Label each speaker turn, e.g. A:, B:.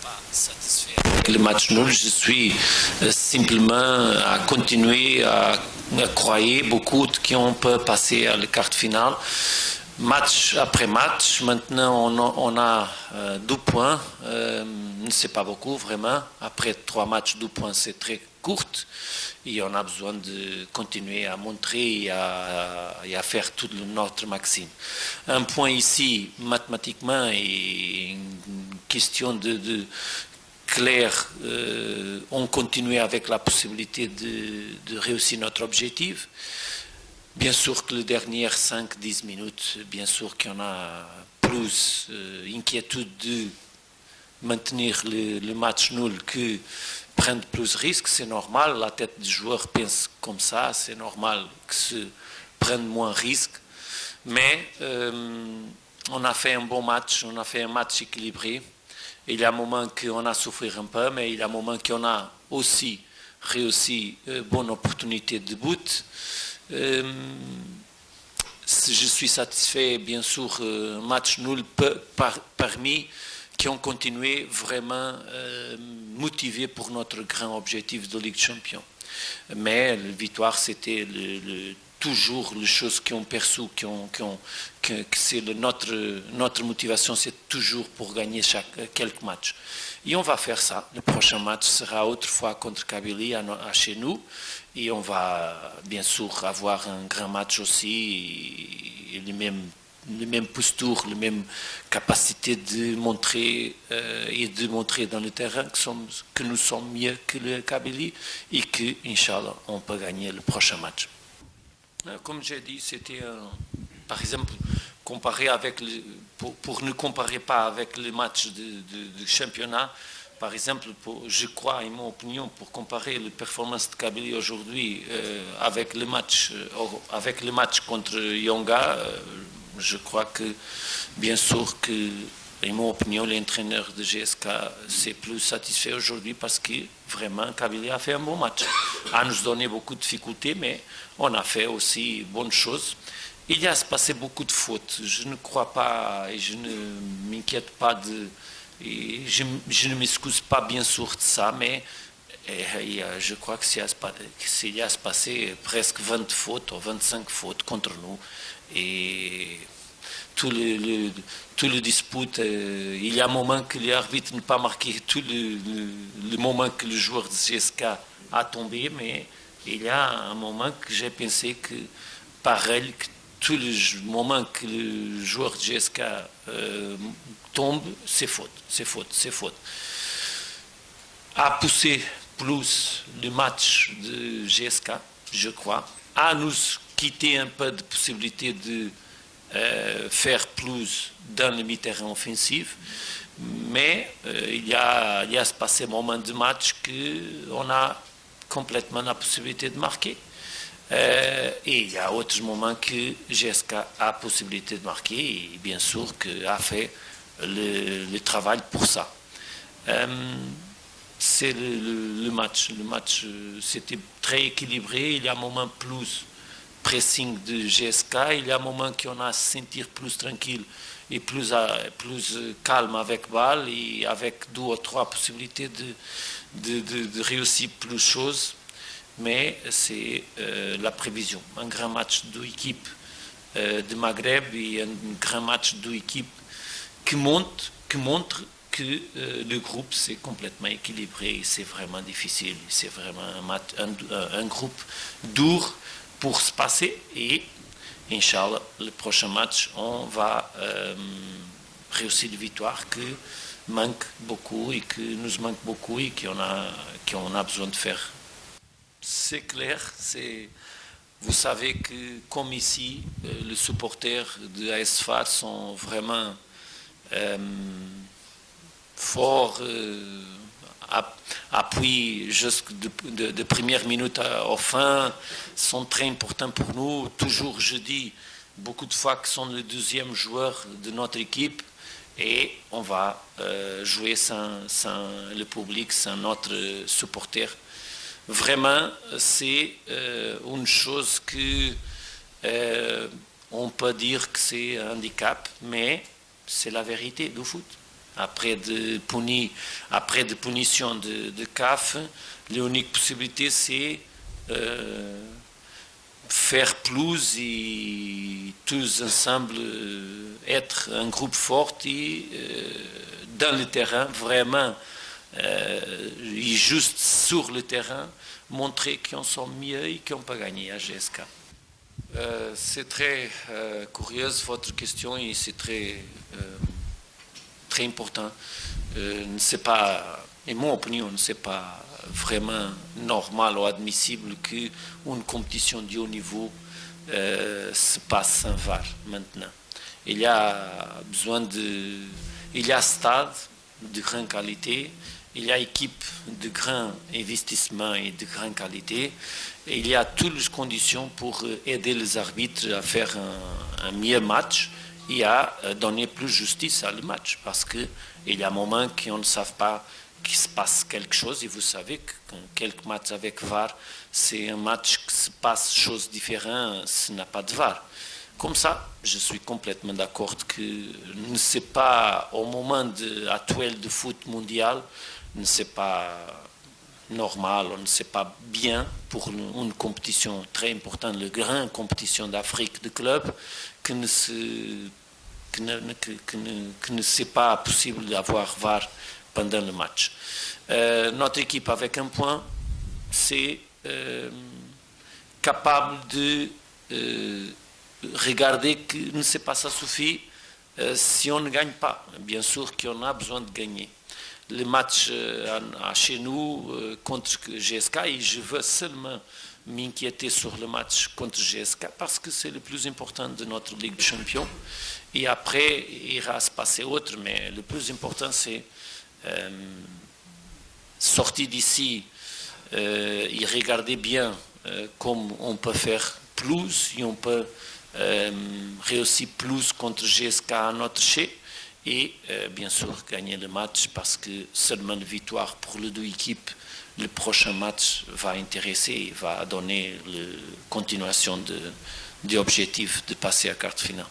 A: pas satisfait avec le match nul. Je suis simplement à continuer à croire beaucoup qu'on peut passer à la carte finale. Match après match, maintenant on a 12 points, c'est pas beaucoup vraiment. Après 3 matchs, 12 points c'est très court et on a besoin de continuer à montrer et à faire tout notre maximum. Un point ici, mathématiquement, est une question de clair, on continue avec la possibilité de réussir notre objectif. Bien sûr que les dernières 5-10 minutes, bien sûr qu'il y en a plus inquiétude de maintenir le match nul que prendre plus de risques, c'est normal, la tête du joueur pense comme ça, c'est normal que se prenne moins de risques, mais on a fait un bon match, on a fait un match équilibré. Il y a un moment qu'on a souffert un peu, mais il y a un moment qu'on a aussi réussi une bonne opportunité de but. Je suis satisfait, bien sûr, match nul parmi qui ont continué vraiment motivés pour notre grand objectif de Ligue des Champions. Mais la victoire, c'était toujours les choses qui ont perçu, que c'est notre motivation, c'est toujours pour gagner quelques matchs. Et on va faire ça. Le prochain match sera autrefois contre Kabylie chez nous. Et on va bien sûr avoir un grand match aussi, et les mêmes postures, les mêmes capacités de montrer et de montrer dans le terrain que nous sommes mieux que le Kabylie et que, Inch'Allah, on peut gagner le prochain match. Comme j'ai dit, c'était, par exemple, comparé avec pour ne comparer pas avec les matchs du championnat, par exemple, je crois, en mon opinion, pour comparer les performances de Kabylie aujourd'hui avec le match contre Yonga, je crois que, bien sûr, que, en mon opinion, l'entraîneur de GSK s'est plus satisfait aujourd'hui parce que vraiment Kabylie a fait un bon match. A nous donné beaucoup de difficultés, mais on a fait aussi bonnes choses. Il y a passé beaucoup de fautes. Je ne crois pas et je ne m'inquiète pas de... Et je ne m'excuse pas bien sûr de ça, mais je crois que s'il y a passé presque 20 fautes ou 25 fautes contre nous, et tout le dispute, il y a un moment que l'arbitre n'a pas marqué tout le moment que le joueur de CSK a tombé, mais il y a un moment que j'ai pensé que pareil, que tout le moment que le joueur de GSK tombe, c'est faute. A poussé plus le match de GSK, je crois, à nous quitter un peu de possibilité de faire plus dans le mi-terrain offensif, mais il y a passé un moment de match qu'on a complètement la possibilité de marquer. Et il y a d'autres moments que GSK a la possibilité de marquer et bien sûr qu'a fait le travail pour ça. C'est le match. Le match, c'était très équilibré. Il y a un moment plus pressing de GSK. Il y a un moment qu'on a sentir plus tranquille et plus calme avec balle et avec 2 ou 3 possibilités de réussir plus de choses. Mais c'est la prévision. Un grand match d'équipe de Maghreb et un grand match d'équipe qui montre que le groupe c'est complètement équilibré et c'est vraiment difficile. C'est vraiment un groupe dur pour se passer et Inch'Allah, le prochain match, on va réussir de victoire que manque beaucoup et que nous manque beaucoup et qu'on a besoin de faire. C'est clair, vous savez que comme ici, les supporters de AS FAR sont vraiment forts, appuient jusqu'à de première minute au fin, sont très importants pour nous. Toujours, je dis, beaucoup de fois que sont le deuxième joueur de notre équipe et on va jouer sans le public, sans notre supporter. Vraiment, c'est une chose que on peut dire que c'est un handicap, mais c'est la vérité du foot. Après de punition de CAF, l'unique possibilité c'est faire plus et tous ensemble être un groupe fort et dans le terrain vraiment et juste sur le terrain montrer qu'on sont mieux et qu'on peut gagner à GSK. C'est très curieuse votre question et c'est très important. C'est pas, en mon opinion, c'est pas vraiment normal ou admissible qu'une compétition de haut niveau se passe sans VAR maintenant. Il y a stade de grande qualité, il y a équipe de grand investissement et de grande qualité, et il y a toutes les conditions pour aider les arbitres à faire un meilleur match et à donner plus de justice à le match, parce qu'il y a un moment qu'on ne sait pas qu'il se passe quelque chose, et vous savez que quelques matchs avec VAR, c'est un match qui se passe chose différente s'il n'y a pas de VAR. Comme ça, je suis complètement d'accord que ce n'est pas, au moment actuel du foot mondial, ce n'est pas normal, on ne sait pas bien pour une compétition très importante, la grande compétition d'Afrique de clubs, que ne c'est pas possible d'avoir VAR pendant le match. Notre équipe avec un point, c'est capable de regarder que ne sait pas ça suffit si on ne gagne pas. Bien sûr qu'on a besoin de gagner. Le match chez nous contre GSK, et je veux seulement m'inquiéter sur le match contre GSK parce que c'est le plus important de notre Ligue des Champions. Et après, il ira se passer autre, mais le plus important, c'est sortir d'ici et regarder bien comment on peut faire plus et on peut réussir plus contre GSK à notre chez et bien sûr gagner le match parce que seulement la victoire pour les deux équipes, le prochain match va intéresser et va donner la continuation de l'objectif de passer à quart de finale.